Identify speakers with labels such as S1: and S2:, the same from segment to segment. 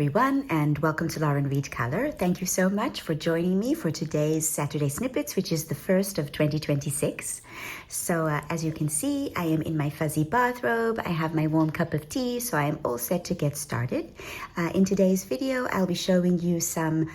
S1: everyone, and welcome to Lauren Reed Color. Thank you so much for joining me for today's Saturday Snippets, which is the first of 2026. So as you can see, I am in my fuzzy bathrobe. I have my warm cup of tea, so I am all set to get started. In today's video, I'll be showing you some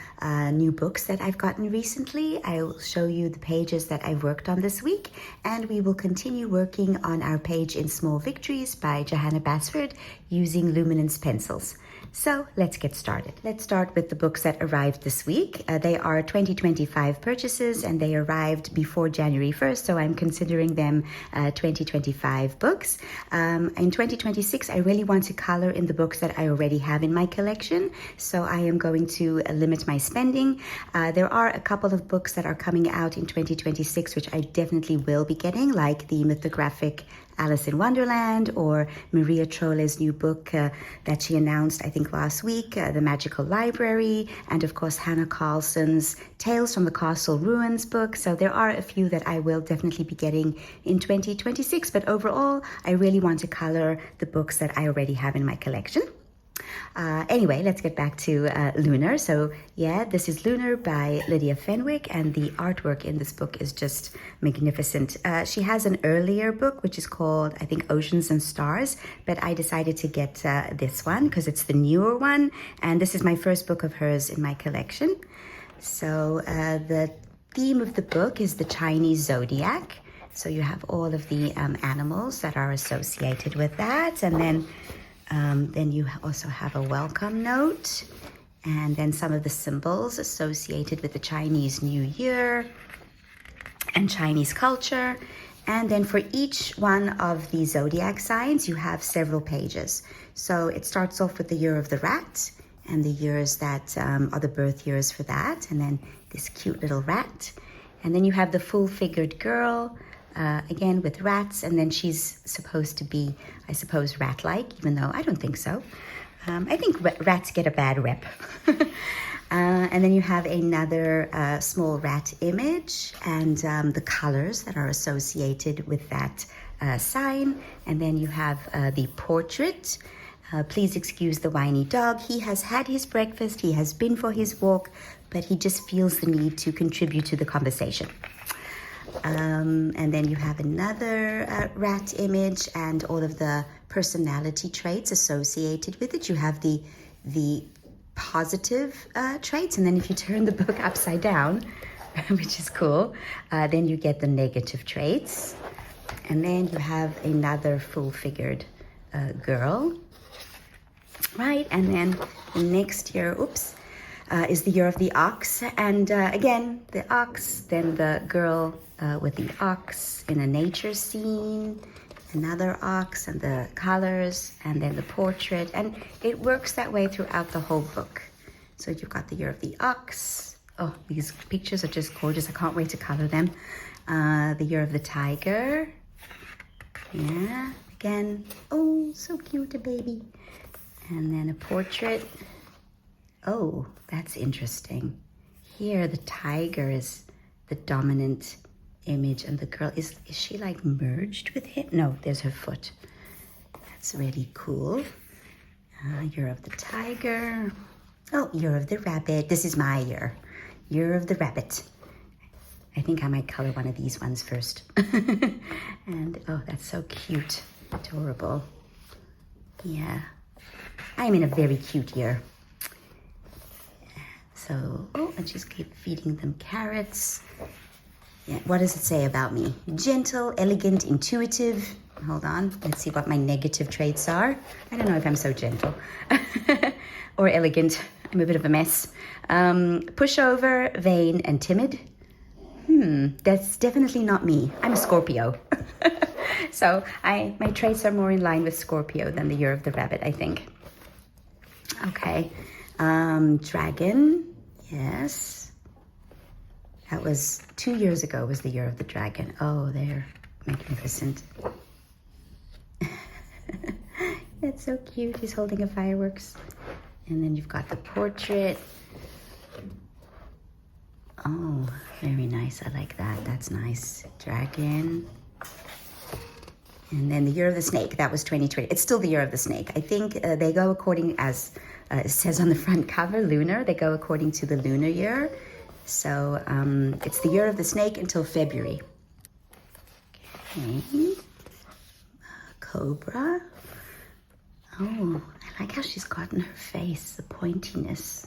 S1: new books that I've gotten recently. I'll show you the pages that I've worked on this week, and we will continue working on our page in Small Victories by Johanna Basford using luminance pencils. So let's get started. Let's start with the books that arrived this week. They are 2025 purchases and they arrived before January 1st, so I'm considering them 2025 books. In 2026, I really want to color in the books that I already have in my collection, so I am going to limit my spending. There are a couple of books that are coming out in 2026, which I definitely will be getting, like the mythographic Alice in Wonderland or Maria Trolle's new book that she announced, I think, last week, The Magical Library, and of course Hannah Carlson's Tales from the Castle Ruins book. So there are a few that I will definitely be getting in 2026, but overall I really want to color the books that I already have in my collection. Anyway, let's get back to Lunar. So yeah, this is Lunar by Lydia Fenwick, and the artwork in this book is just magnificent. She has an earlier book which is called, I think, Oceans and Stars, but I decided to get this one because it's the newer one, and this is my first book of hers in my collection. So the theme of the book is the Chinese zodiac. So you have all of the animals that are associated with that, and then you also have a welcome note, and then some of the symbols associated with the Chinese New Year and Chinese culture. And then for each one of the zodiac signs, you have several pages. So it starts off with the year of the rat and the years that are the birth years for that, and then this cute little rat. And then you have the full-figured girl, again with rats, and then she's supposed to be, I suppose, rat-like, even though I don't think so. I think rats get a bad rep. And then you have another small rat image and the colors that are associated with that sign. And then you have the portrait. Please excuse the whiny dog. He has had his breakfast, he has been for his walk, but he just feels the need to contribute to the conversation. And then you have another rat image and all of the personality traits associated with it. You have the positive traits, and then if you turn the book upside down, which is cool, then you get the negative traits. And then you have another full-figured girl, right? And then the next year, is the year of the ox, and again the ox, then the girl with the ox in a nature scene, another ox, and the colors, and then the portrait, and it works that way throughout the whole book. So you've got the year of the ox. Oh, these pictures are just gorgeous. I can't wait to color them. The year of the tiger. Yeah, again, oh, so cute, a baby. And then a portrait. Oh, that's interesting. Here the tiger is the dominant image, and the girl, is she like merged with him? No, there's her foot. That's really cool. Year of the tiger. Oh, year of the rabbit. This is my year. Year of the rabbit. I think I might color one of these ones first. And oh, that's so cute. Adorable. Yeah. I'm in a very cute year. So, oh, and she's feeding them carrots. Yeah, what does it say about me? Gentle, elegant, intuitive. Hold on, let's see what my negative traits are. I don't know if I'm so gentle or elegant. I'm a bit of a mess. Pushover, vain, and timid. That's definitely not me. I'm a Scorpio. So my traits are more in line with Scorpio than the year of the rabbit, I think. Okay, dragon. Yes, that was 2 years ago was the year of the dragon. Oh, they're magnificent. That's so cute. He's holding a fireworks. And then you've got the portrait. Oh, very nice. I like that. That's nice. Dragon. And then the year of the snake. That was 2020. It's still the year of the snake. I think they go according as it says on the front cover, lunar. They go according to the lunar year. So it's the year of the snake until February. Okay. Cobra. Oh, I like how she's gotten her face, the pointiness.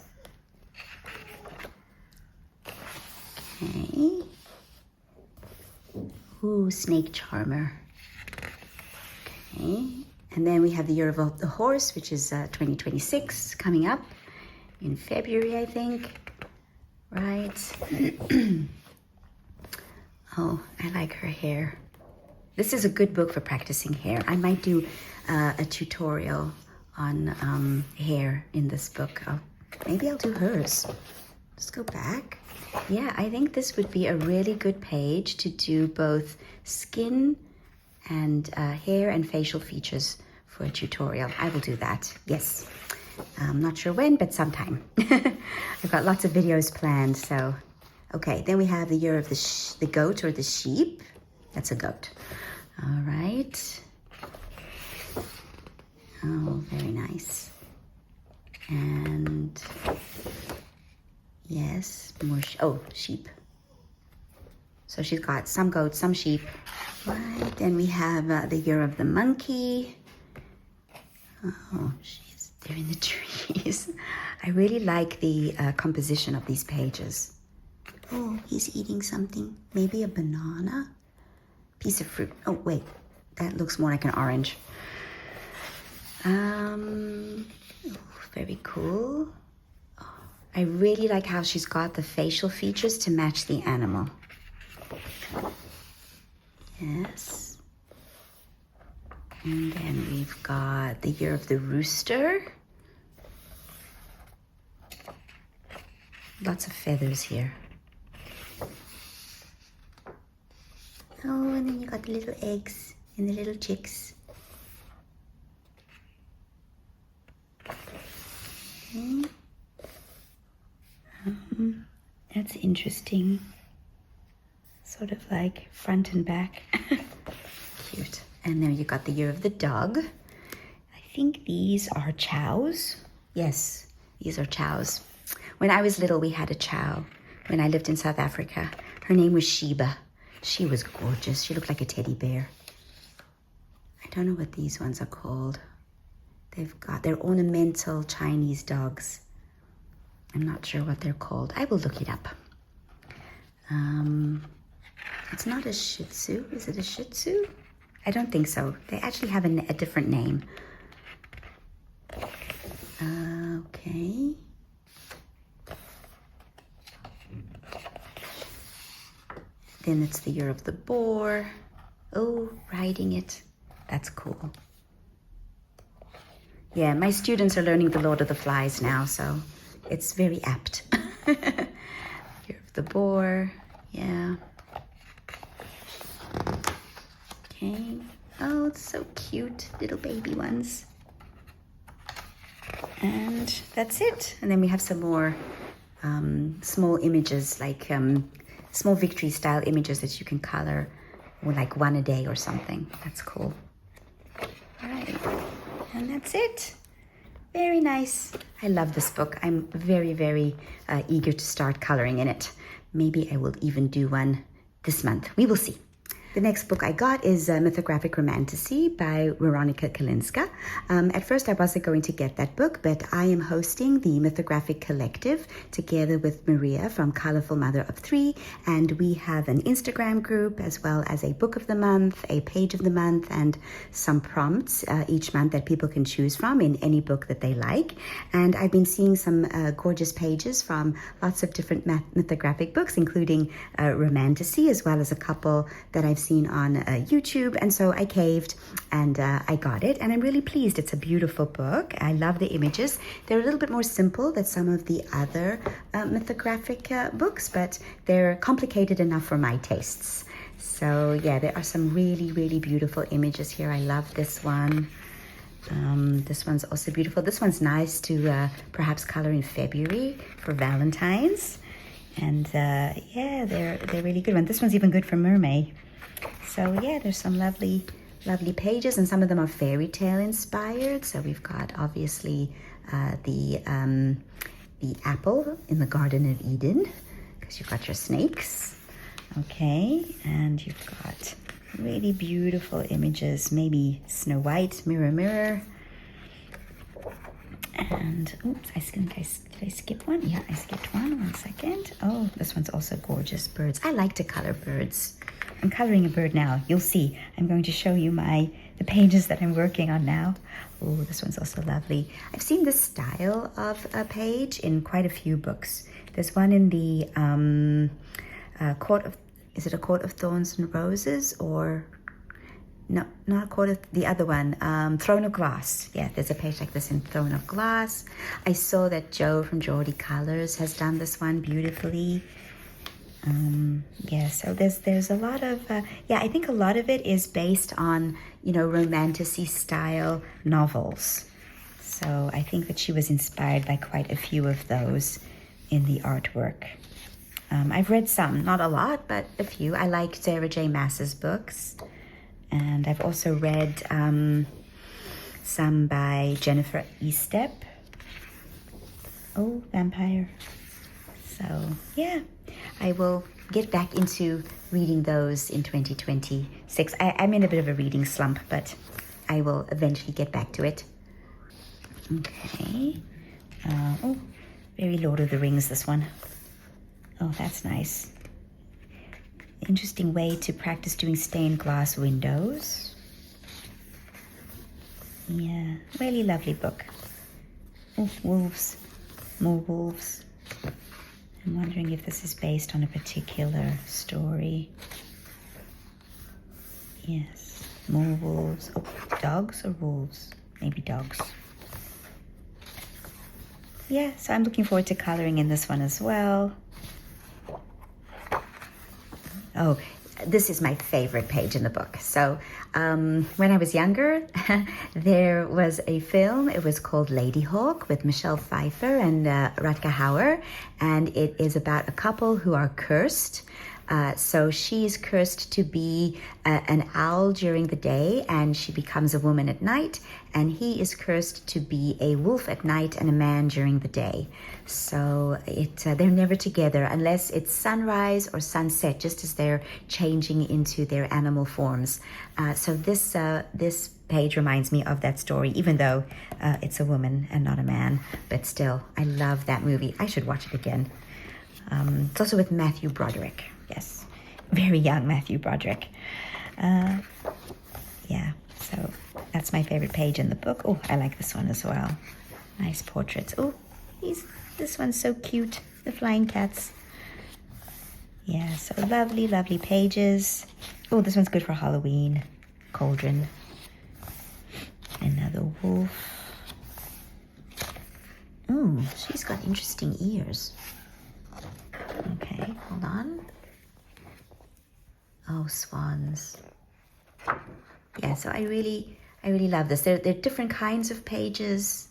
S1: Okay. Ooh, snake charmer. Okay. And then we have the year of the horse, which is 2026, coming up in February, I think. Right. Oh, I like her hair. This is a good book for practicing hair. I might do a tutorial on hair in this book. Maybe I'll do hers. Let's go back. Yeah, I think this would be a really good page to do both skin and hair and facial features for a tutorial. I will do that, yes. I'm not sure when, but sometime. I've got lots of videos planned, so. Okay, then we have the year of the goat or the sheep. That's a goat. All right. Oh, very nice. And yes, more, sheep. So she's got some goats, some sheep. Right, then we have the year of the monkey. Oh, they're in the trees. I really like the composition of these pages. Oh, he's eating something. Maybe a banana? Piece of fruit. Oh, wait. That looks more like an orange. Very cool. Oh, I really like how she's got the facial features to match the animal. Yes. And then we've got the year of the rooster. Lots of feathers here. Oh, and then you got the little eggs and the little chicks. Okay. That's interesting. Sort of like front and back. Cute. And then you got the year of the dog. I think these are chows. Yes, these are chows. When I was little, we had a chow when I lived in South Africa. Her name was Sheba. She was gorgeous. She looked like a teddy bear. I don't know what these ones are called. They're ornamental Chinese dogs. I'm not sure what they're called. I will look it up. It's not a Shih Tzu. Is it a Shih Tzu? I don't think so. They actually have a different name. Okay. Then it's the year of the boar. Oh, riding it. That's cool. Yeah, my students are learning the Lord of the Flies now, so it's very apt. Year of the boar. Yeah. Okay. Oh, it's so cute. Little baby ones. And that's it. And then we have some more small images, like Small Victories style images that you can color, or like one a day or something. That's cool. All right. And that's it. Very nice. I love this book. I'm very, very eager to start coloring in it. Maybe I will even do one this month. We will see. The next book I got is Mythographic Romantasy by Veronica Kalinska. At first I wasn't going to get that book, but I am hosting the Mythographic Collective together with Maria from Colorful Mother of Three, and we have an Instagram group as well as a book of the month, a page of the month, and some prompts each month that people can choose from in any book that they like. And I've been seeing some gorgeous pages from lots of different mythographic books, including Romantasy, as well as a couple that I've seen on YouTube, and so I caved and I got it, and I'm really pleased. It's a beautiful book. I love the images. They're a little bit more simple than some of the other mythographic books, but they're complicated enough for my tastes. So yeah, there are some really, really beautiful images here. I love this one. This one's also beautiful. This one's nice to perhaps color in February for Valentine's. And yeah, they're really good ones. This one's even good for mermaid. So yeah, there's some lovely pages, and some of them are fairy tale inspired. So we've got obviously the apple in the Garden of Eden, because you've got your snakes. Okay, and you've got really beautiful images, maybe Snow White, Mirror, Mirror. And, oops, did I skip one? Yeah, I skipped one. 1 second. Oh, this one's also gorgeous. Birds. I like to color birds. I'm coloring a bird now. You'll see. I'm going to show you the pages that I'm working on now. Oh, this one's also lovely. I've seen this style of a page in quite a few books. There's one in the is it a Court of Thorns and Roses, or no, not Court of, the other one, Throne of Glass. Yeah, there's a page like this in Throne of Glass. I saw that Joe from Geordie Colors has done this one beautifully. Yeah, so there's a lot of, I think a lot of it is based on, romantic-y style novels. So I think that she was inspired by quite a few of those in the artwork. I've read some, not a lot, but a few. I like Sarah J. Maas's books. And I've also read some by Jennifer Estep. Oh, vampire. So, yeah, I will get back into reading those in 2026. I'm in a bit of a reading slump, but I will eventually get back to it. Okay. Oh, very Lord of the Rings, this one. Oh, that's nice. Interesting way to practice doing stained glass windows. Yeah, really lovely book. Oh, wolves. More wolves. I'm wondering if this is based on a particular story. Yes, more wolves. Oh, dogs or wolves? Maybe dogs. Yeah, so I'm looking forward to coloring in this one as well. Oh, this is my favorite page in the book. So when I was younger, there was a film. It was called Lady Hawk with Michelle Pfeiffer and Rutger Hauer. And it is about a couple who are cursed. So she is cursed to be an owl during the day, and she becomes a woman at night. And he is cursed to be a wolf at night and a man during the day. So they're never together unless it's sunrise or sunset, just as they're changing into their animal forms. So this page reminds me of that story, even though it's a woman and not a man. But still, I love that movie. I should watch it again. It's also with Matthew Broderick. Yes, very young Matthew Broderick. Yeah, so that's my favorite page in the book. Oh, I like this one as well. Nice portraits. Oh, this one's so cute. The flying cats. Yeah, so lovely, lovely pages. Oh, this one's good for Halloween. Cauldron. Another wolf. Oh, she's got interesting ears. Okay, hold on. Oh, swans. Yeah, so I really love this. They're different kinds of pages,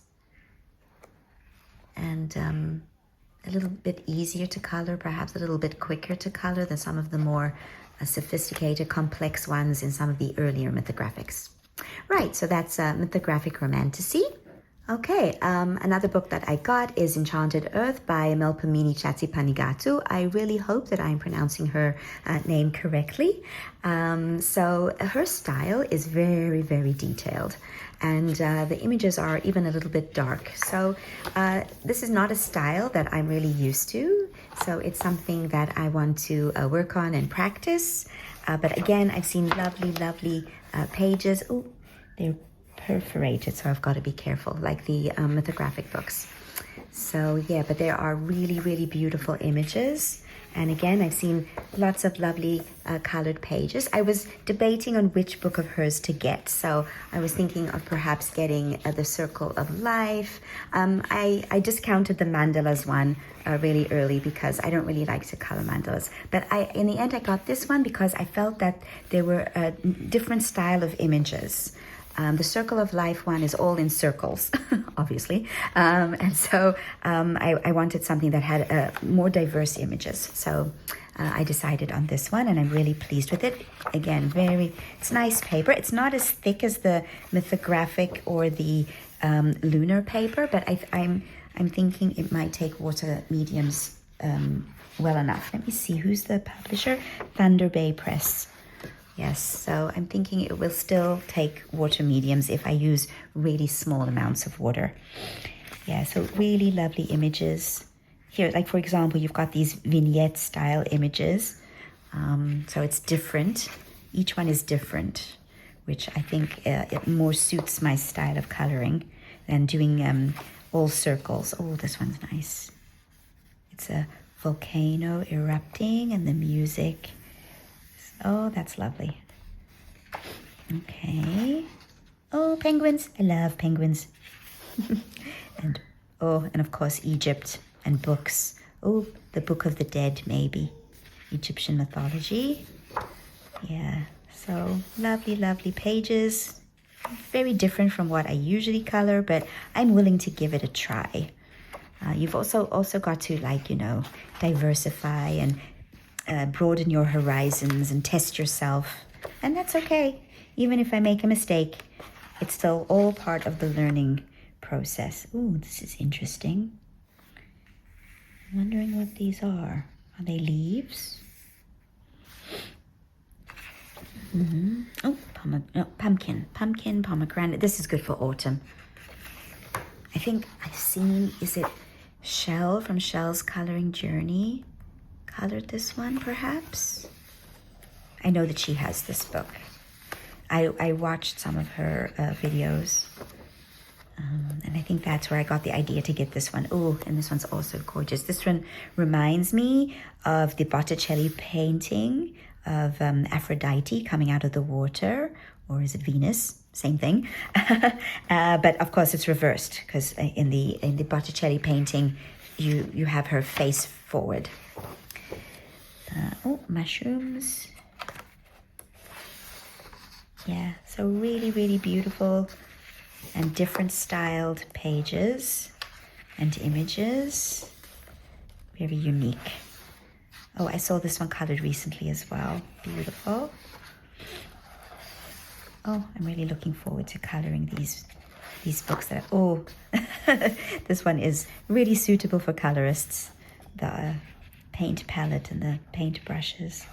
S1: and a little bit easier to color, perhaps a little bit quicker to color than some of the more sophisticated, complex ones in some of the earlier mythographics. Right, so that's Mythographic Romantasy. Okay, another book that I got is Enchanted Earth by Melpomene Chatsipanigatu. I really hope that I'm pronouncing her name correctly. So her style is very, very detailed, and the images are even a little bit dark. So this is not a style that I'm really used to, so it's something that I want to work on and practice. But again, I've seen lovely, lovely pages. Oh, they're perforated, so I've got to be careful, like the mythographic books. So yeah, but there are really, really beautiful images. And again, I've seen lots of lovely colored pages. I was debating on which book of hers to get. So I was thinking of perhaps getting The Circle of Life. I discounted the mandalas one really early because I don't really like to color mandalas. But in the end, I got this one because I felt that there were a different style of images. The Circle of Life one is all in circles, obviously. And so I wanted something that had more diverse images. So I decided on this one, and I'm really pleased with it. Again, it's nice paper. It's not as thick as the mythographic or the lunar paper, but I'm thinking it might take water mediums well enough. Let me see, who's the publisher? Thunder Bay Press. Yes, so I'm thinking it will still take water mediums if I use really small amounts of water. Yeah, so really lovely images. Here, like for example, you've got these vignette style images. So it's different. Each one is different, which I think it more suits my style of coloring than doing all circles. Oh, this one's nice. It's a volcano erupting and the music. Oh, that's lovely. Okay. Oh, penguins. I love penguins. and of course, Egypt and books. Oh, the Book of the Dead, maybe. Egyptian mythology. Yeah, so lovely, lovely pages. Very different from what I usually color, but I'm willing to give it a try. You've also got to, like, you know, diversify and broaden your horizons and test yourself. And that's okay. Even if I make a mistake, it's still all part of the learning process. Ooh, this is interesting. I'm wondering what these are. Are they leaves? Oh, pumpkin, pomegranate. This is good for autumn. I think I've seen, is it Shell from Shell's Coloring Journey? Colored this one, perhaps? I know that she has this book. I watched some of her videos. And I think that's where I got the idea to get this one. Oh, and this one's also gorgeous. This one reminds me of the Botticelli painting of Aphrodite coming out of the water, or is it Venus? Same thing. But of course it's reversed, because in the Botticelli painting, you have her face forward. Oh, mushrooms. Yeah, so really, really beautiful and different styled pages and images. Very unique. Oh, I saw this one colored recently as well. Beautiful. Oh, I'm really looking forward to coloring these books that, oh, this one is really suitable for colorists. The paint palette and the paint brushes.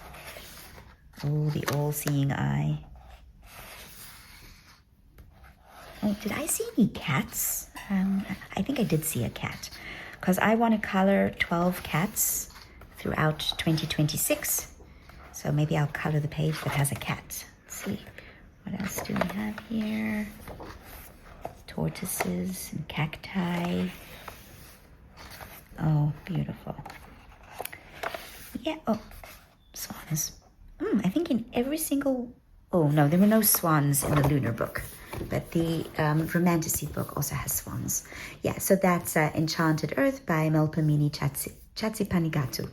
S1: Oh, the all-seeing eye. Oh, did I see any cats? I think I did see a cat, because I want to color 12 cats throughout 2026. So maybe I'll color the page that has a cat. Let's see. What else do we have here? Tortoises and cacti. Oh, beautiful. Yeah, oh, swans. I think in every single... Oh, no, there were no swans in the lunar book. But the Romantasy book also has swans. Yeah, so that's Enchanted Earth by Melpomene Chatsipanigatu.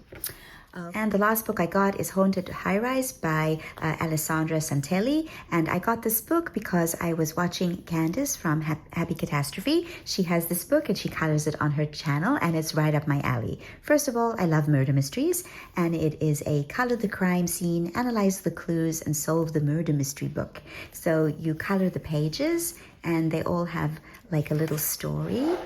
S1: And the last book I got is Haunted High Rise by Alessandra Santelli. And I got this book because I was watching Candice from Happy Catastrophe. She has this book and she colors it on her channel, and it's right up my alley. First of all, I love murder mysteries, and it is a color the crime scene, analyze the clues, and solve the murder mystery book. So you color the pages and they all have like a little story.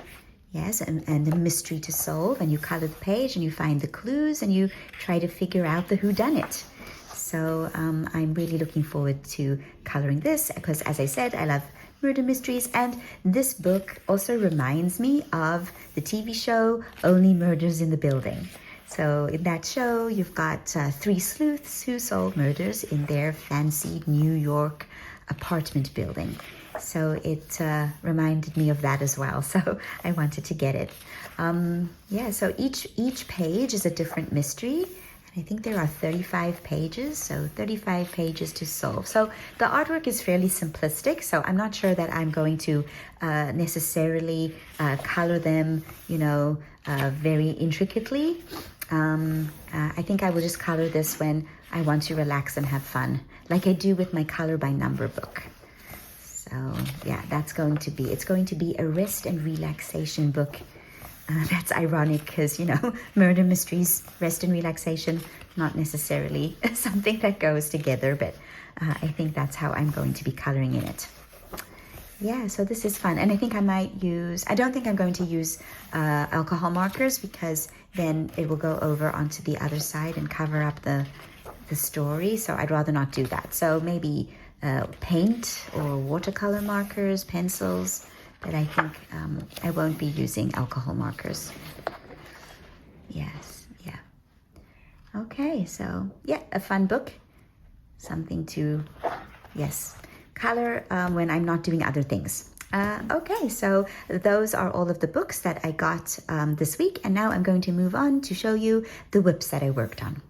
S1: Yes, and a mystery to solve, and you color the page and you find the clues and you try to figure out the whodunit. So I'm really looking forward to coloring this because, as I said, I love murder mysteries, and this book also reminds me of the TV show Only Murders in the Building. So in that show, you've got 3 sleuths who solve murders in their fancy New York apartment building. So it reminded me of that as well. So I wanted to get it. Yeah, so each page is a different mystery. And I think there are 35 pages, so 35 pages to solve. So the artwork is fairly simplistic, so I'm not sure that I'm going to necessarily color them, very intricately. I think I will just color this when I want to relax and have fun, like I do with my color by number book. So yeah, it's going to be a rest and relaxation book. That's ironic because, murder mysteries, rest and relaxation, not necessarily something that goes together, but I think that's how I'm going to be coloring in it. Yeah, so this is fun. And I think I might use, I don't think I'm going to use alcohol markers because then it will go over onto the other side and cover up the story. So I'd rather not do that. So maybe paint or watercolor markers, pencils, but I think I won't be using alcohol markers. Yes, yeah. Okay, so yeah, a fun book. Something to, yes, color when I'm not doing other things. Okay, so those are all of the books that I got this week, and now I'm going to move on to show you the WIPs that I worked on.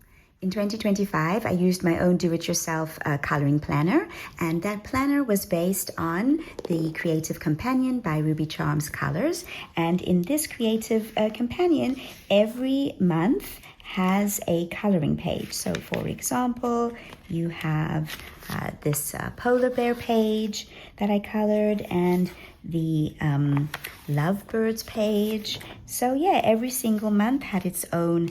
S1: In 2025, I used my own do-it-yourself coloring planner, and that planner was based on the Creative Companion by Ruby Charms Colors. And in this Creative Companion, every month has a coloring page. So for example, you have this polar bear page that I colored and the lovebirds page. So yeah, every single month had its own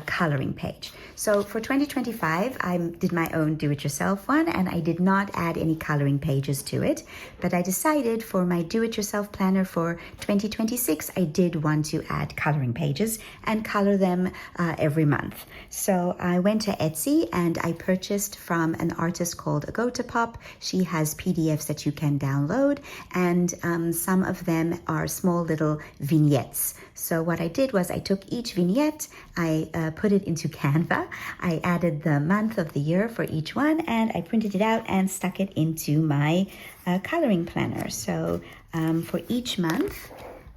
S1: coloring page. So for 2025, I did my own do-it-yourself one, and I did not add any coloring pages to it. But I decided for my do-it-yourself planner for 2026, I did want to add coloring pages and color them every month. So I went to Etsy and I purchased from an artist called Agotapop. She has PDFs that you can download, and some of them are small little vignettes. So what I did was I took each vignette, I put it into Canva, I added the month of the year for each one, and I printed it out and stuck it into my coloring planner. So for each month,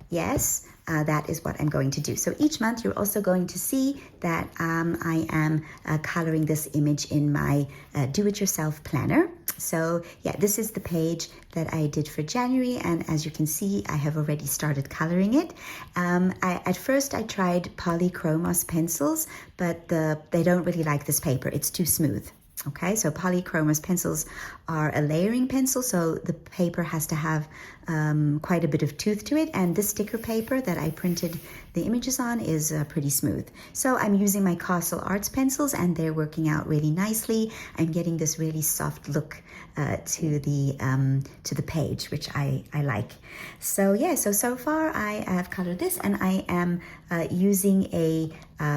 S1: yes, that is what I'm going to do. So each month you're also going to see that I am coloring this image in my do-it-yourself planner. So yeah, this is the page that I did for January, and as you can see, I have already started coloring it. At first I tried polychromos pencils, but they don't really like this paper. It's too smooth. Okay, so polychromos pencils are a layering pencil, so the paper has to have quite a bit of tooth to it, and this sticker paper that I printed the images on is pretty smooth. So I'm using my Castle Arts pencils, and they're working out really nicely. I'm getting this really soft look to the page, which I like. So yeah, so far I have colored this, and I am using a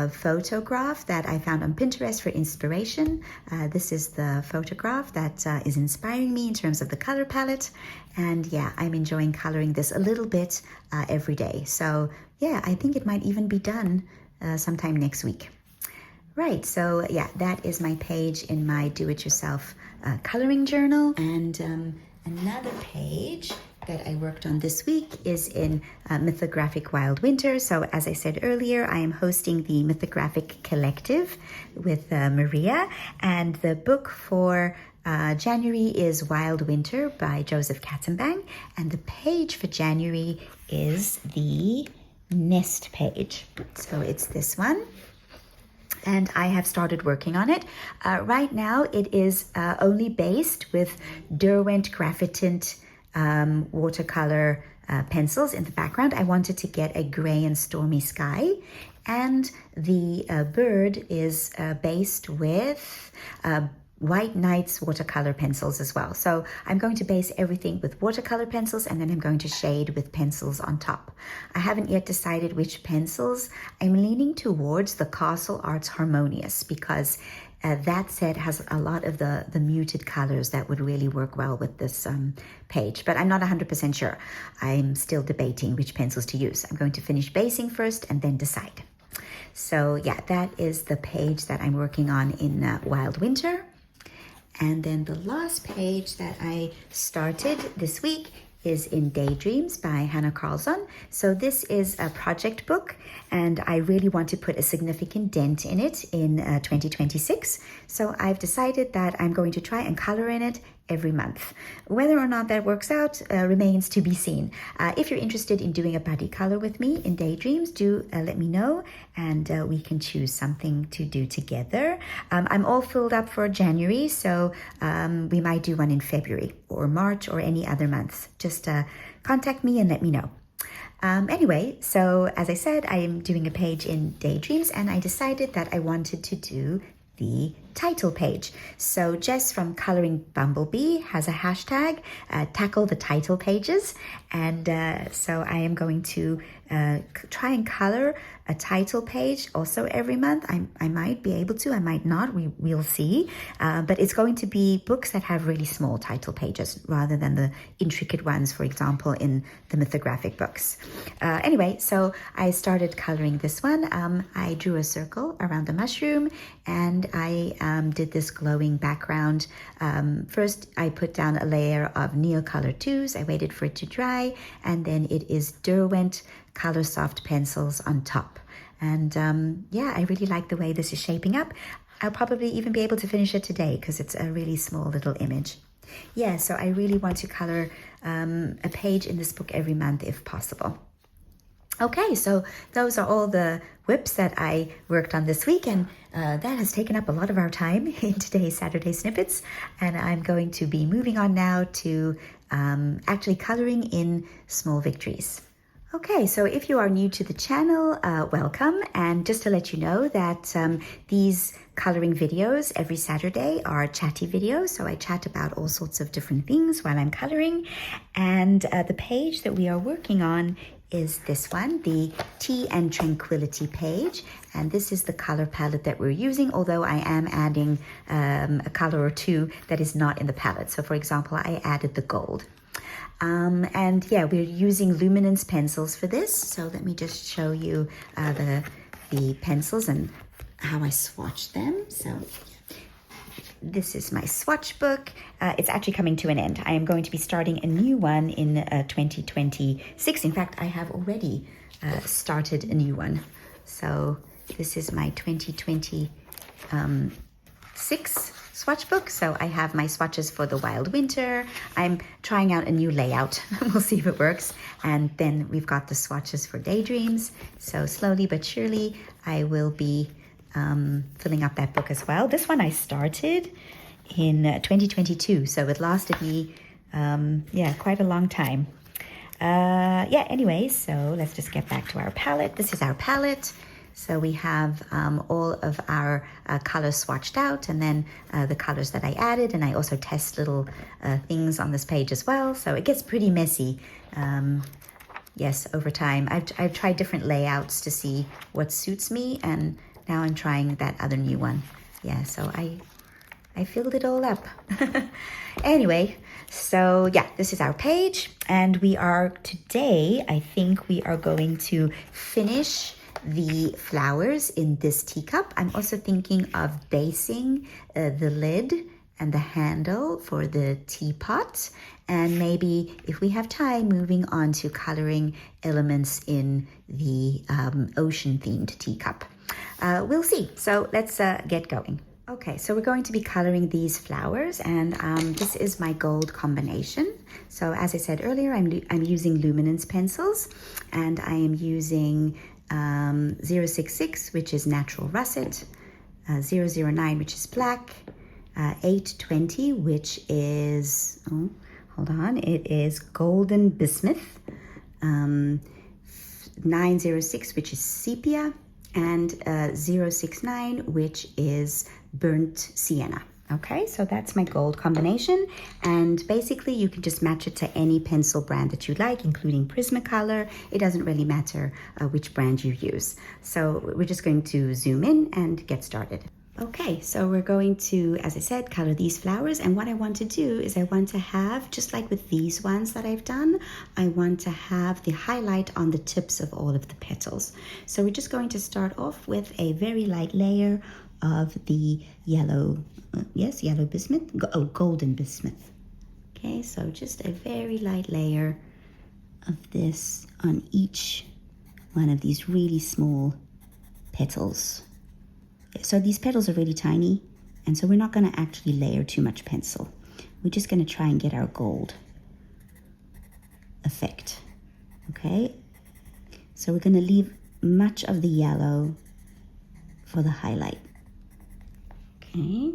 S1: photograph that I found on Pinterest for inspiration. This is the photograph that is inspiring me in terms of the color palette. And yeah, I'm enjoying coloring this a little bit every day. So yeah, I think it might even be done sometime next week. Right, so yeah, that is my page in my do-it-yourself coloring journal. And another page that I worked on this week is in Mythographic Wild Winter. So as I said earlier, I am hosting the Mythographic Collective with Maria, and the book for January is Wild Winter by Joseph Katzenbang, and the page for January is the nest page. So it's this one, and I have started working on it. Right now it is only based with Derwent Graphitint watercolor pencils in the background. I wanted to get a gray and stormy sky, and the bird is based with White Nights watercolor pencils as well. So I'm going to base everything with watercolor pencils, and then I'm going to shade with pencils on top. I haven't yet decided which pencils. I'm leaning towards the Castle Arts Harmonious because that set has a lot of the muted colors that would really work well with this page, but I'm not 100% sure. I'm still debating which pencils to use. I'm going to finish basing first and then decide. So yeah, that is the page that I'm working on in Wild Winter. And then the last page that I started this week is in Daydreams by Hannah Carlson. So this is a project book, and I really want to put a significant dent in it in 2026. So I've decided that I'm going to try and color in it every month. Whether or not that works out remains to be seen. If you're interested in doing a buddy color with me in Daydreams, do let me know, and we can choose something to do together. I'm all filled up for January, so we might do one in February or March or any other month. Just contact me and let me know. Anyway, so as I said, I am doing a page in Daydreams, and I decided that I wanted to do the title page. So Jess from Coloring Bumblebee has a hashtag, tackle the title pages. And so I am going to try and color a title page also every month. I might be able to, I might not, we'll see. But it's going to be books that have really small title pages rather than the intricate ones, for example, in the mythographic books. Anyway, so I started coloring this one. I drew a circle around the mushroom and I did this glowing background. First, I put down a layer of Neocolor 2s. I waited for it to dry, and then it is Derwent Color Soft pencils on top. And yeah, I really like the way this is shaping up. I'll probably even be able to finish it today because it's a really small little image. Yeah, so I really want to color a page in this book every month if possible. Okay, so those are all the WIPs that I worked on this week, and that has taken up a lot of our time in today's Saturday Snippets. And I'm going to be moving on now to actually coloring in Small Victories. Okay, so if you are new to the channel, welcome. And just to let you know that these coloring videos every Saturday are chatty videos. So I chat about all sorts of different things while I'm coloring. And the page that we are working on is this one, the Tea and Tranquility page. And this is the color palette that we're using, although I am adding a color or two that is not in the palette. So for example, I added the gold. And yeah, we're using luminance pencils for this. So let me just show you the pencils and how I swatch them. So this is my swatch book. It's actually coming to an end. I am going to be starting a new one in 2026. In fact, I have already started a new one. So this is my 2026 swatch book. So I have my swatches for the Wild Winter. I'm trying out a new layout. We'll see if it works. And then we've got the swatches for Daydreams. So slowly but surely, I will be filling up that book as well. This one I started in 2022. So it lasted me, quite a long time. Anyway, so let's just get back to our palette. This is our palette. So we have all of our colors swatched out, and then the colors that I added, and I also test little things on this page as well. So it gets pretty messy, yes, over time. I've tried different layouts to see what suits me, and now I'm trying that other new one. Yeah, so I filled it all up. Anyway, so yeah, this is our page, and we are today, I think we are going to finish the flowers in this teacup. I'm also thinking of basing the lid and the handle for the teapot, and maybe if we have time, moving on to coloring elements in the ocean themed teacup. We'll see. So let's get going. Okay, so we're going to be coloring these flowers, and this is my gold combination. So as I said earlier, I'm using luminance pencils, and I am using 066, which is natural russet, 009, which is black, 820, which is, it is golden bismuth, 906, which is sepia, and 069, which is burnt sienna. Okay, so that's my gold combination, and basically you can just match it to any pencil brand that you like, including Prismacolor. It doesn't really matter which brand you use. So we're just going to zoom in and get started. Okay, so we're going to, as I said, color these flowers, and what I want to do is I want to have, just like with these ones that I've done, I want to have the highlight on the tips of all of the petals. So we're just going to start off with a very light layer of the yellow, yellow bismuth, golden bismuth. Okay, so just a very light layer of this on each one of these really small petals. So these petals are really tiny, and so we're not going to actually layer too much pencil. We're just going to try and get our gold effect. Okay, so we're going to leave much of the yellow for the highlight. Okay,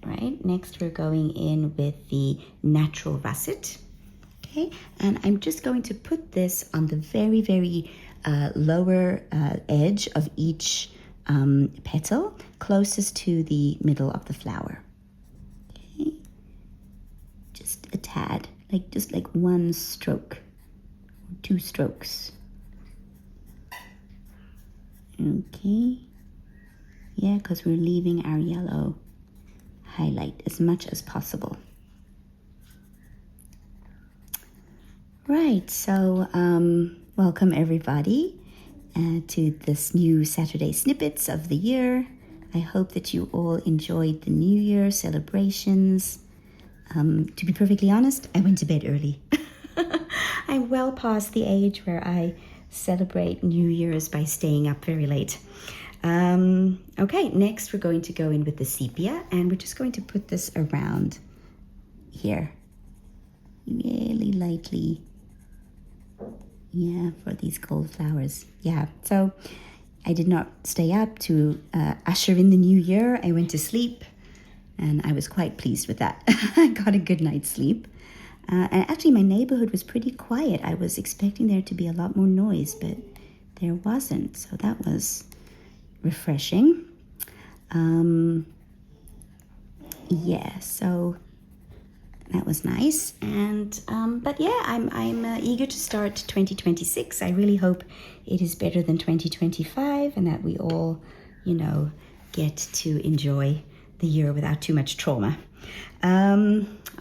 S1: right, next we're going in with the natural russet. Okay, and I'm just going to put this on the very, very lower edge of each petal closest to the middle of the flower. Okay, just a tad, just like one stroke, 2 strokes. Okay, yeah, because we're leaving our yellow highlight as much as possible. Right, so welcome everybody to this new Saturday Snippets of the year. I hope that you all enjoyed the New Year celebrations. To be perfectly honest, I went to bed early. I'm well past the age where I celebrate New Year's by staying up very late. Okay, next we're going to go in with the sepia, and we're just going to put this around here. Really lightly. Yeah, for these gold flowers. Yeah, so I did not stay up to usher in the new year. I went to sleep, and I was quite pleased with that. I got a good night's sleep. And actually, my neighborhood was pretty quiet. I was expecting there to be a lot more noise, but there wasn't. So that was refreshing. Yeah, so that was nice. And but yeah, I'm eager to start 2026. I really hope it is better than 2025, and that we all, get to enjoy the year without too much trauma.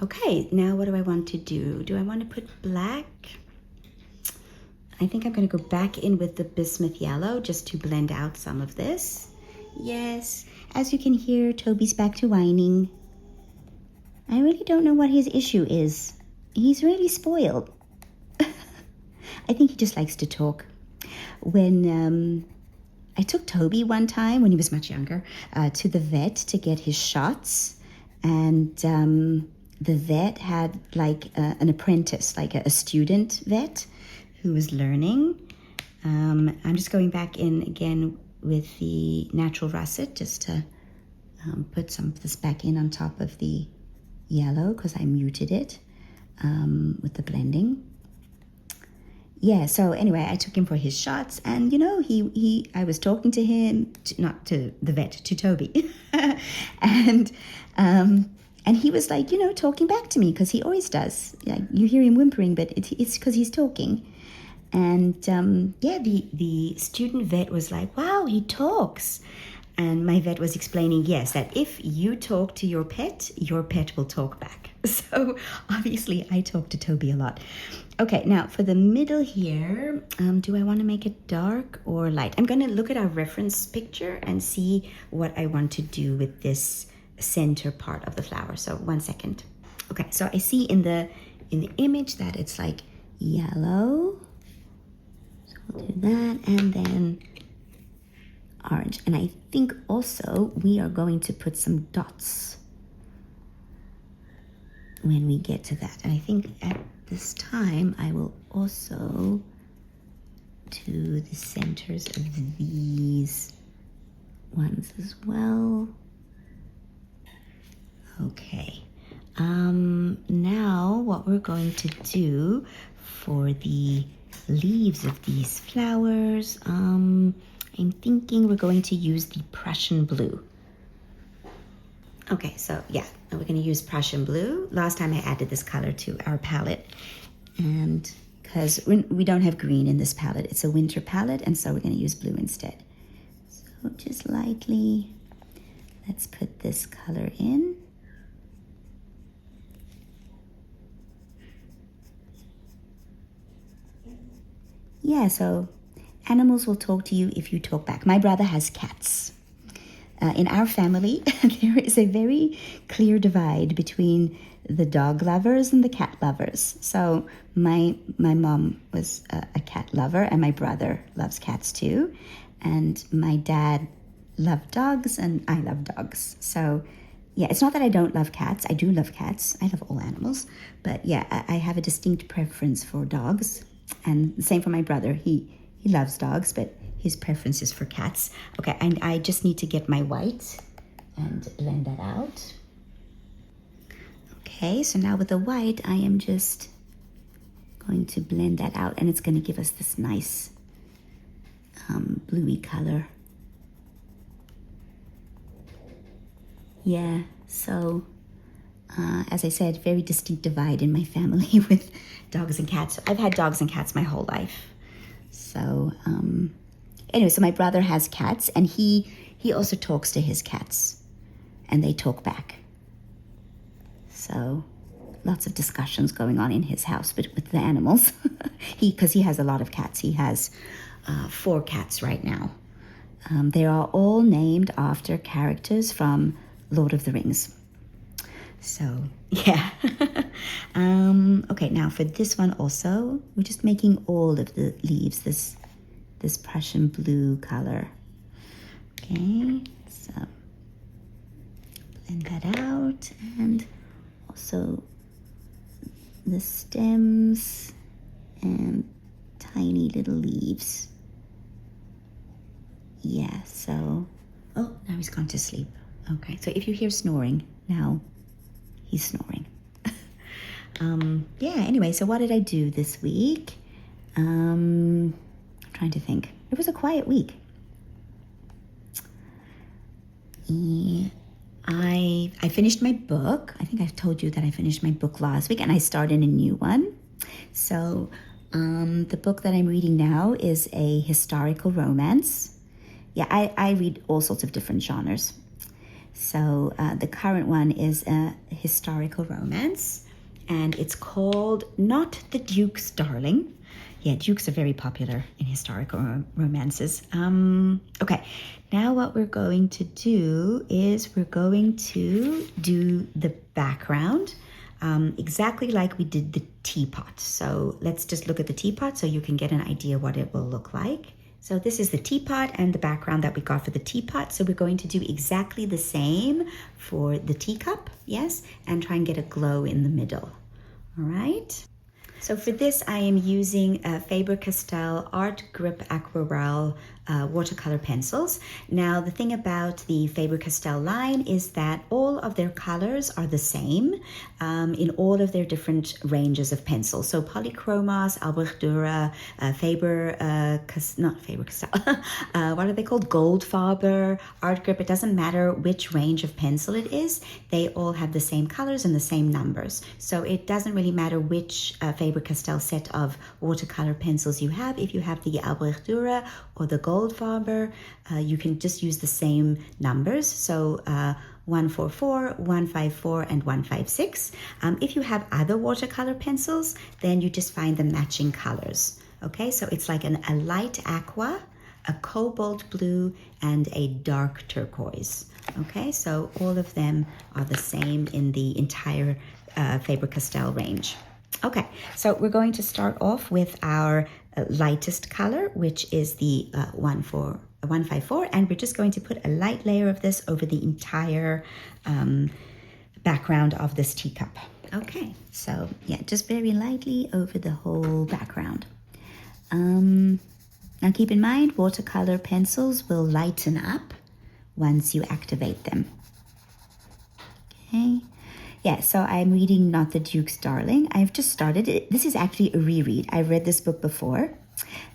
S1: Okay, now what do I want to do? Do I want to put black? I think I'm going to go back in with the bismuth yellow just to blend out some of this. Yes, as you can hear, Toby's back to whining. I really don't know what his issue is. He's really spoiled. I think he just likes to talk. When I took Toby one time, when he was much younger, to the vet to get his shots, and the vet had an apprentice, a student vet who was learning. I'm just going back in again with the natural russet just to put some of this back in on top of the yellow because I muted it with the blending. Yeah, so anyway, I took him for his shots, and I was talking to him, not to the vet, to Toby, and he was talking back to me because he always does. You hear him whimpering, but it's because he's talking. And the student vet was like, "Wow, he talks." And my vet was explaining, yes, that if you talk to your pet will talk back. So obviously I talk to Toby a lot. Okay, now for the middle here, do I want to make it dark or light? I'm going to look at our reference picture and see what I want to do with this center part of the flower. So 1 second. Okay, so I see in the image that it's like yellow. So we'll do that, and then orange. And I think also we are going to put some dots when we get to that. And I think at this time I will also do the centers of these ones as well. Okay. Now what we're going to do for the leaves of these flowers, I'm thinking we're going to use the Prussian blue. Okay, so yeah, we're going to use Prussian blue. Last time I added this color to our palette, and because we don't have green in this palette, it's a winter palette, and so we're going to use blue instead. So just lightly, let's put this color in. Yeah, so animals will talk to you if you talk back. My brother has cats. In our family, there is a very clear divide between the dog lovers and the cat lovers. So my mom was a cat lover, and my brother loves cats too. And my dad loved dogs, and I love dogs. So yeah, it's not that I don't love cats. I do love cats. I love all animals. But yeah, I have a distinct preference for dogs. And the same for my brother. He loves dogs, but his preference is for cats. Okay, and I just need to get my white and blend that out. Okay, so now with the white, I am just going to blend that out, and it's going to give us this nice bluey color. Yeah, so as I said, very distinct divide in my family with dogs and cats. I've had dogs and cats my whole life. So anyway, so my brother has cats, and he also talks to his cats, and they talk back. So lots of discussions going on in his house, but with the animals. Because he has a lot of cats. He has 4 cats right now. They are all named after characters from Lord of the Rings. So, yeah. Okay, now for this one also, we're just making all of the leaves this Prussian blue color. Okay, so blend that out, and also the stems and tiny little leaves. Yeah, so, oh, now he's gone to sleep. Okay, so if you hear snoring, now he's snoring. Yeah, anyway, so what did I do this week? I'm trying to think. It was a quiet week. Yeah, I finished my book. I think I've told you that I finished my book last week, and I started a new one. So the book that I'm reading now is a historical romance. Yeah, I read all sorts of different genres. So the current one is a historical romance, and it's called Not the Duke's Darling. Yeah, dukes are very popular in historical romances. Okay, now what we're going to do is we're going to do the background exactly like we did the teapot. So let's just look at the teapot so you can get an idea what it will look like. So this is the teapot and the background that we got for the teapot. So we're going to do exactly the same for the teacup, yes, and try and get a glow in the middle. All right. So for this, I am using Faber-Castell Art Grip Aquarelle watercolor pencils. Now, the thing about the Faber-Castell line is that all of their colors are the same in all of their different ranges of pencils. So Polychromos, Albrecht Dürer, not Faber-Castell, what are they called? Goldfaber, Art Grip. It doesn't matter which range of pencil it is. They all have the same colors and the same numbers. So it doesn't really matter which Faber-Castell set of watercolor pencils you have. If you have the Albrecht Dürer or the Goldfaber, you can just use the same numbers. So 144, 154, and 156. If you have other watercolor pencils, then you just find the matching colors. Okay, so it's like a light aqua, a cobalt blue, and a dark turquoise. Okay, so all of them are the same in the entire Faber-Castell range. Okay, so we're going to start off with our lightest color, which is the 154, and we're just going to put a light layer of this over the entire background of this teacup. Okay, so yeah, just very lightly over the whole background. Now keep in mind, watercolor pencils will lighten up once you activate them. Okay. Yeah, so I'm reading Not the Duke's Darling. I've just started it. This is actually a reread. I've read this book before.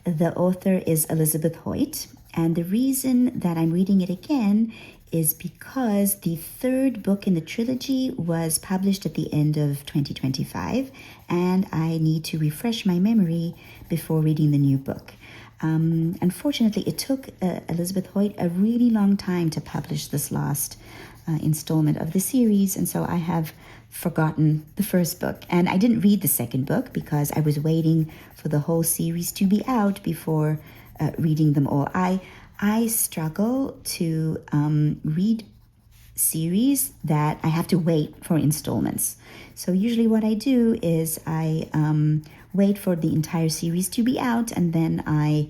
S1: The author is Elizabeth Hoyt, and the reason that I'm reading it again is because the 3rd book in the trilogy was published at the end of 2025, and I need to refresh my memory before reading the new book. Unfortunately, it took Elizabeth Hoyt a really long time to publish this last installment of the series, and so I have forgotten the 1st book, and I didn't read the 2nd book because I was waiting for the whole series to be out before reading them all. I struggle to read series that I have to wait for installments. So usually what I do is I wait for the entire series to be out, and then I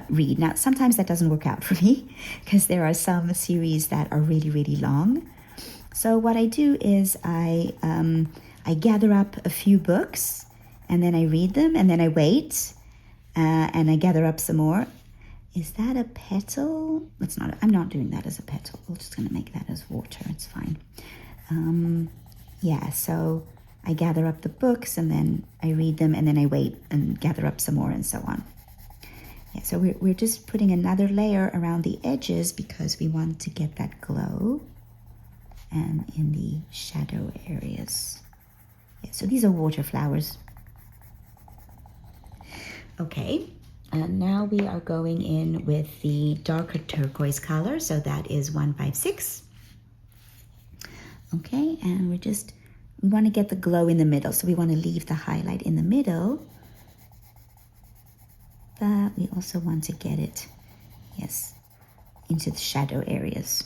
S1: read. Now, sometimes that doesn't work out for me because there are some series that are really, really long. So what I do is I gather up a few books, and then I read them, and then I wait, and I gather up some more. Is that a petal? I'm not doing that as a petal. We're just going to make that as water. It's fine. Yeah, so I gather up the books, and then I read them, and then I wait and gather up some more, and so on. Yeah, so we're just putting another layer around the edges because we want to get that glow. and in the shadow areas. Yeah, so these are water flowers. Okay, and now we are going in with the darker turquoise color, so that is 156. Okay, and we want to get the glow in the middle, so we want to leave the highlight in the middle, but we also want to get it, yes, into the shadow areas.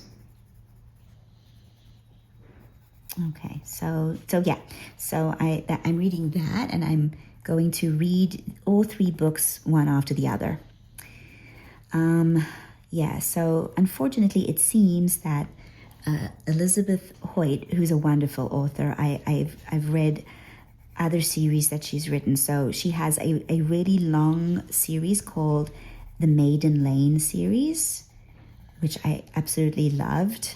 S1: Okay, so yeah, so I'm reading that, and I'm going to read all 3 books one after the other. Yeah, so unfortunately it seems that Elizabeth Hoyt, who's a wonderful author, I've read other series that she's written. So she has a really long series called the Maiden Lane series, which I absolutely loved.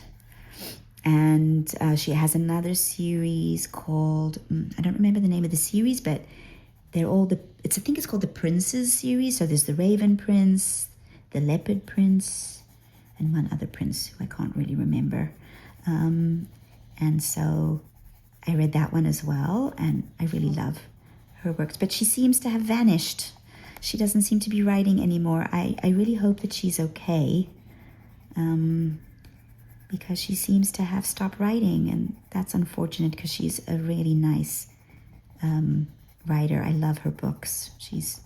S1: And she has another series called, I don't remember the name of the series, but they're all I think it's called the Princes series. So there's the Raven Prince, the Leopard Prince, and one other prince who I can't really remember. And so I read that one as well, and I really love her works. But she seems to have vanished. She doesn't seem to be writing anymore. I really hope that she's okay, because she seems to have stopped writing, and that's unfortunate because she's a really nice writer. I love her books. She's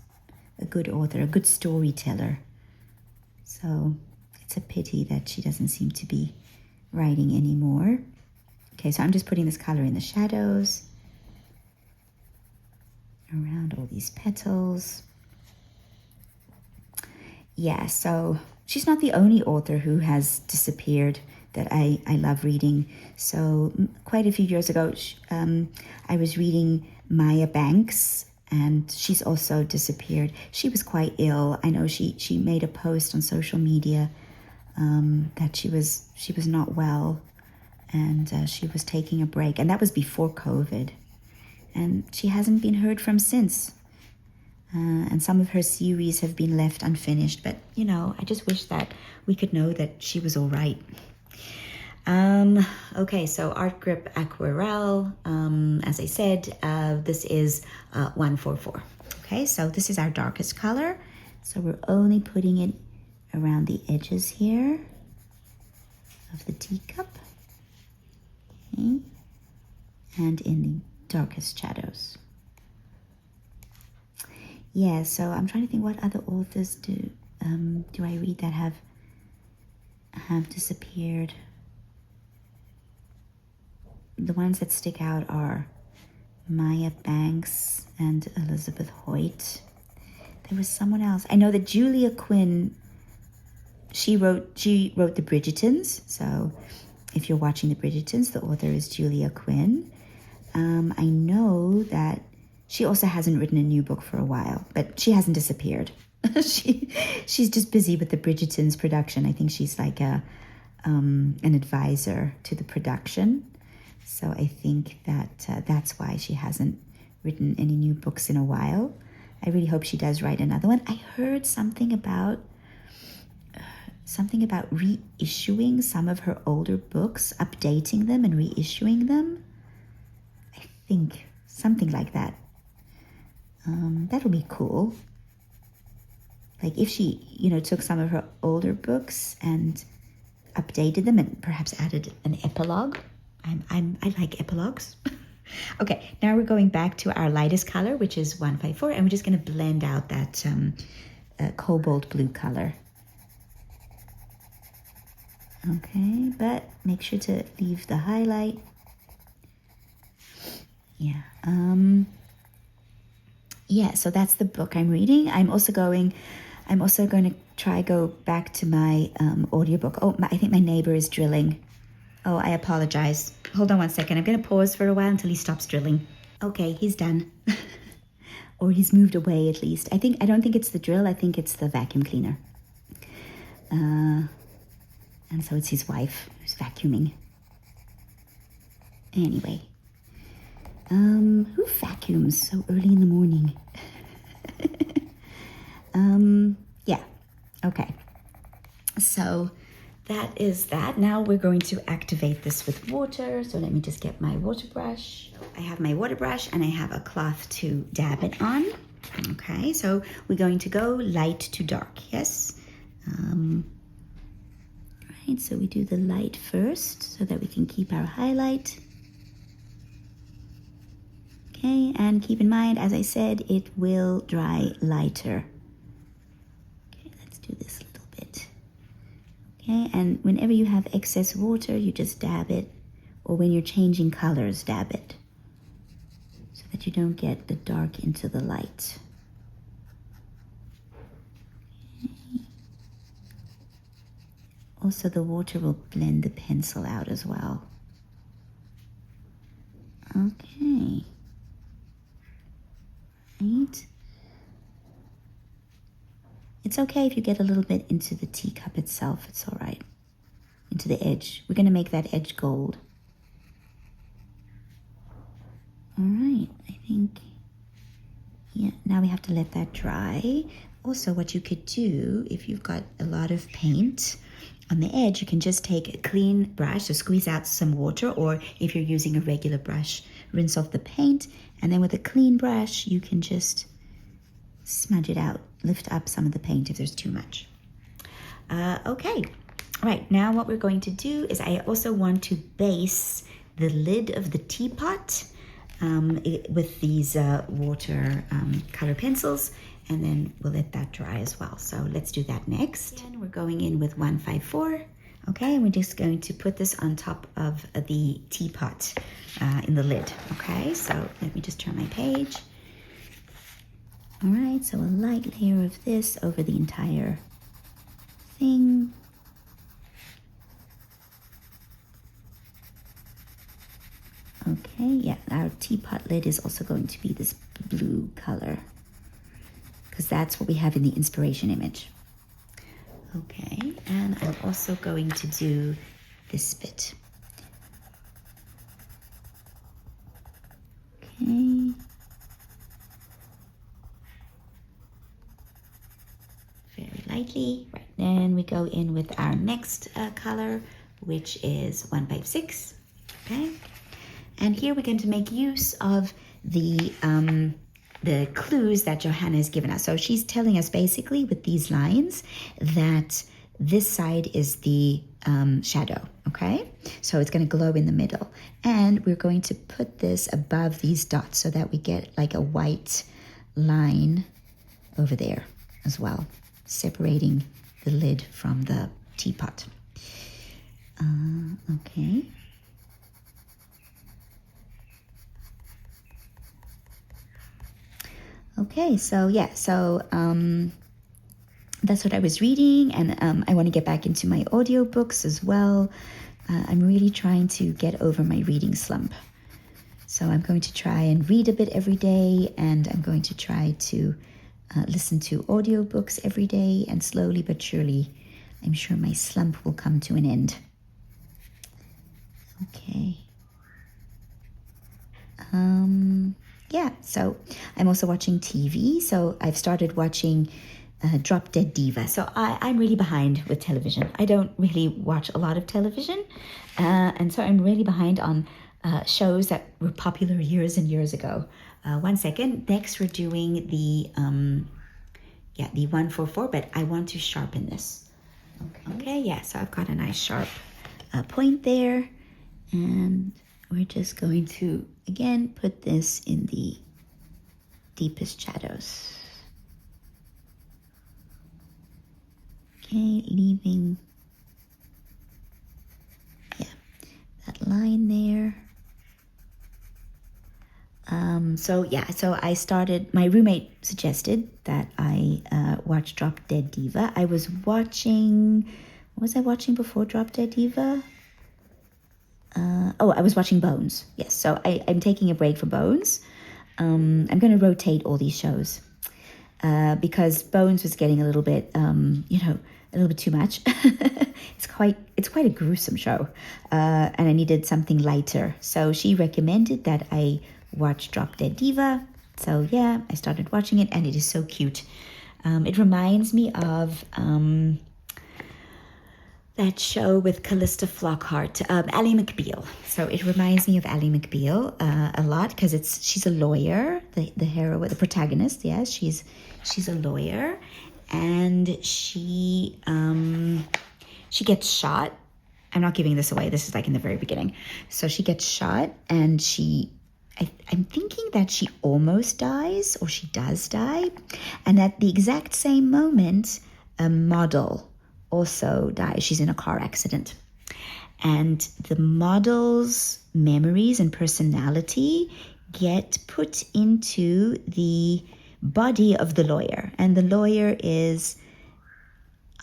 S1: a good author, a good storyteller. So it's a pity that she doesn't seem to be writing anymore. Okay, so I'm just putting this color in the shadows around all these petals. Yeah, so she's not the only author who has disappeared that I love reading. So quite a few years ago, I was reading Maya Banks, and she's also disappeared. She was quite ill. I know she made a post on social media that she was not well, and she was taking a break, and that was before COVID, and she hasn't been heard from since. And some of her series have been left unfinished, but I just wish that we could know that she was all right. Okay, so Art Grip Aquarelle, as I said, this is 144. Okay, so this is our darkest color, so we're only putting it around the edges here of the teacup, okay, and in the darkest shadows. Yeah, so I'm trying to think what other authors do I read that have disappeared. The ones that stick out are Maya Banks and Elizabeth Hoyt. There was someone else. I know that Julia Quinn, she wrote the Bridgertons. So if you're watching the Bridgertons, the author is Julia Quinn. I know that she also hasn't written a new book for a while, but she hasn't disappeared. She's just busy with the Bridgertons production. I think she's like an advisor to the production. So I think that that's why she hasn't written any new books in a while. I really hope she does write another one. I heard something about reissuing some of her older books, updating them and reissuing them. I think something like that. That'll be cool. Like if she, took some of her older books and updated them and perhaps added an epilogue. I like epilogues. Okay, now we're going back to our lightest color, which is 154, and we're just going to blend out that cobalt blue color. Okay, but make sure to leave the highlight. Yeah. Yeah, so that's the book I'm reading. I'm also going to try go back to my audiobook. Oh, I think my neighbor is drilling. Oh, I apologize. Hold on one second. I'm going to pause for a while until he stops drilling. Okay, he's done. Or he's moved away at least. I don't think it's the drill. I think it's the vacuum cleaner. And so it's his wife who's vacuuming. Anyway. Who vacuums so early in the morning? Yeah. Okay. So that is that. Now we're going to activate this with water. So let me just get my water brush. I have my water brush and I have a cloth to dab it on. Okay, so we're going to go light to dark, yes? Right, so we do the light first so that we can keep our highlight. Okay, and keep in mind, as I said, it will dry lighter. Okay, let's do this a little bit. Okay, and whenever you have excess water, you just dab it, or when you're changing colors, dab it, so that you don't get the dark into the light. Okay. Also, the water will blend the pencil out as well. Okay. Right. It's okay if you get a little bit into the teacup itself, it's all right. Into the edge. We're going to make that edge gold. All right, I think, yeah, now we have to let that dry. Also, what you could do, if you've got a lot of paint on the edge, you can just take a clean brush, so squeeze out some water, or if you're using a regular brush, rinse off the paint, and then with a clean brush, you can just smudge it out, lift up some of the paint if there's too much. Okay, right, now what we're going to do is I also want to base the lid of the teapot with these water color pencils, and then we'll let that dry as well. So let's do that next. And we're going in with 154. Okay, and we're just going to put this on top of the teapot in the lid. Okay, so let me just turn my page. All right, so a light layer of this over the entire thing. Okay, yeah, our teapot lid is also going to be this blue color, because that's what we have in the inspiration image. Okay, and I'm also going to do this bit. Okay. Very lightly. Right, then we go in with our next color, which is 156. Okay, and here we're going to make use of the clues that Johanna has given us. So she's telling us basically with these lines that this side is the shadow, okay? So it's going to glow in the middle. And we're going to put this above these dots so that we get like a white line over there as well, separating the lid from the teapot. Okay. Okay, so yeah, so that's what I was reading, and I want to get back into my audiobooks as well. I'm really trying to get over my reading slump. So I'm going to try and read a bit every day, and I'm going to try to listen to audiobooks every day, and slowly but surely, I'm sure my slump will come to an end. Okay. Yeah, so I'm also watching TV. So I've started watching Drop Dead Diva. So I'm really behind with television. I don't really watch a lot of television. And so I'm really behind on shows that were popular years and years ago. 1 second. Next, we're doing the 144, but I want to sharpen this. Okay, yeah, so I've got a nice sharp point there. And we're just going to, again, put this in the deepest shadows. Okay, leaving, that line there. So I started, my roommate suggested that I watch Drop Dead Diva. I was watching, what was I watching before Drop Dead Diva? I was watching Bones. Yes, so I'm taking a break from Bones. I'm going to rotate all these shows because Bones was getting a little bit, a little bit too much. It's quite a gruesome show, and I needed something lighter. So she recommended that I watch Drop Dead Diva. So yeah, I started watching it, and it is so cute. It reminds me of that show with Callista Flockhart, Ally McBeal. So it reminds me of Ally McBeal a lot because she's a lawyer, the hero, the protagonist. Yes, she's a lawyer, and she gets shot. I'm not giving this away. This is like in the very beginning. So she gets shot, and I'm thinking that she almost dies, or she does die, and at the exact same moment, a model also dies. She's in a car accident. And the model's memories and personality get put into the body of the lawyer. And the lawyer is,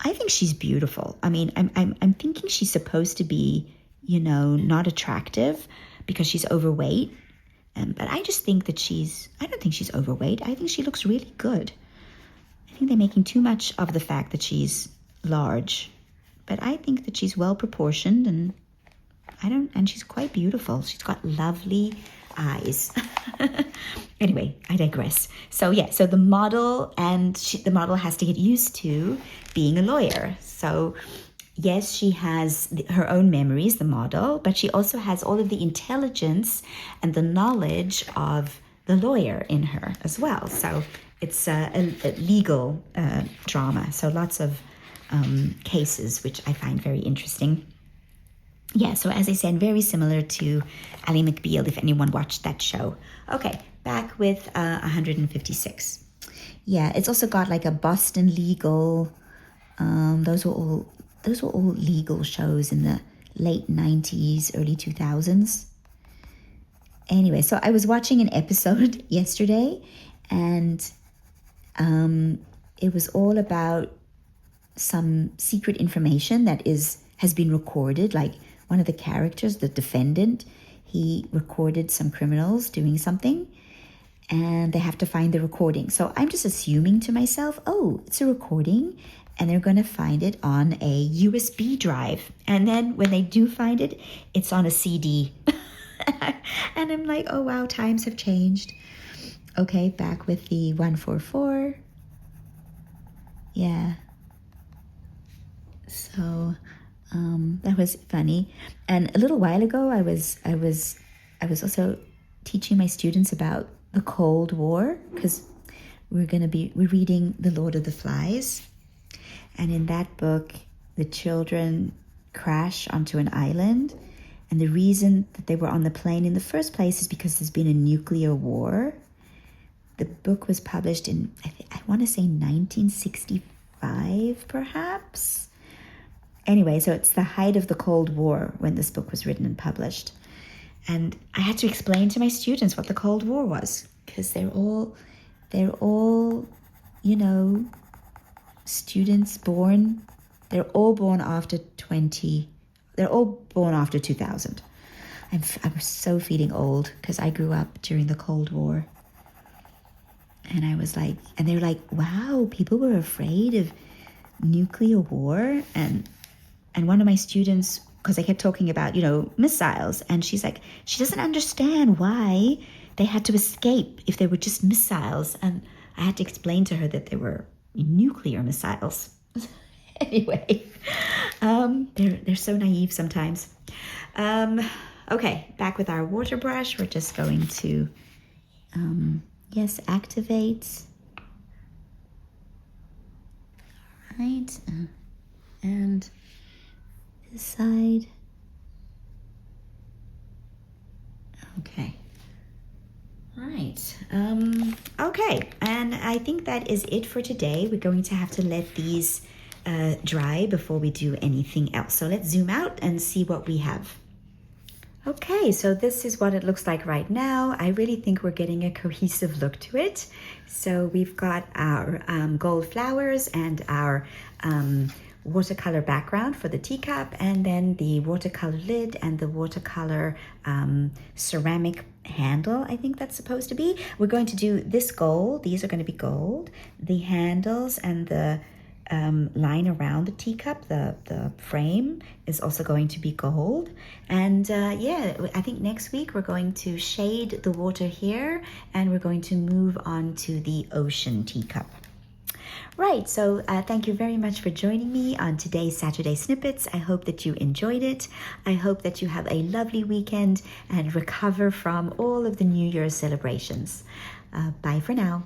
S1: I think she's beautiful. I mean, I'm thinking she's supposed to be, not attractive because she's overweight. But I just think that I don't think she's overweight. I think she looks really good. I think they're making too much of the fact that she's large, but I think that she's well proportioned, and she's quite beautiful. She's got lovely eyes. Anyway, I digress. So the model, and the model has to get used to being a lawyer. So yes, she has her own memories, the model, but she also has all of the intelligence and the knowledge of the lawyer in her as well. So it's a legal drama. So lots of cases, which I find very interesting. Yeah, so as I said, very similar to Ally McBeal, if anyone watched that show. Okay, back with 156. Yeah, it's also got like a Boston legal. Those were all legal shows in the late 90s, early 2000s. Anyway, so I was watching an episode yesterday, and it was all about some secret information that has been recorded. Like one of the characters, the defendant, he recorded some criminals doing something, and they have to find the recording. So I'm just assuming to myself, oh, it's a recording, and they're going to find it on a USB drive. And then when they do find it, it's on a CD. And I'm like, oh, wow, times have changed. Okay, back with the 144. Yeah. So that was funny. And a little while ago, I was also teaching my students about the Cold War, because we're reading The Lord of the Flies. And in that book, the children crash onto an island. And the reason that they were on the plane in the first place is because there's been a nuclear war. The book was published in, I want to say 1965, perhaps. Anyway, so it's the height of the Cold War when this book was written and published. And I had to explain to my students what the Cold War was, because they're all, students born, they're all born after 2000. I'm so feeling old because I grew up during the Cold War. And I was like, and they were like, wow, people were afraid of nuclear war. And one of my students, because I kept talking about, missiles, and she's like, she doesn't understand why they had to escape if they were just missiles. And I had to explain to her that they were nuclear missiles. Anyway, they're so naive sometimes. Okay, back with our water brush. We're just going to, activate. All right, and this side. Okay. All right. Okay, and I think that is it for today. We're going to have to let these dry before we do anything else. So let's zoom out and see what we have. Okay, so this is what it looks like right now. I really think we're getting a cohesive look to it. So we've got our gold flowers and our watercolor background for the teacup, and then the watercolor lid and the watercolor ceramic handle, I think that's supposed to be. We're going to do this gold. These are going to be gold. The handles and the line around the teacup, the frame, is also going to be gold. And I think next week we're going to shade the water here, and we're going to move on to the ocean teacup. Right, so thank you very much for joining me on today's Saturday Snippets. I hope that you enjoyed it. I hope that you have a lovely weekend and recover from all of the New Year's celebrations. Bye for now.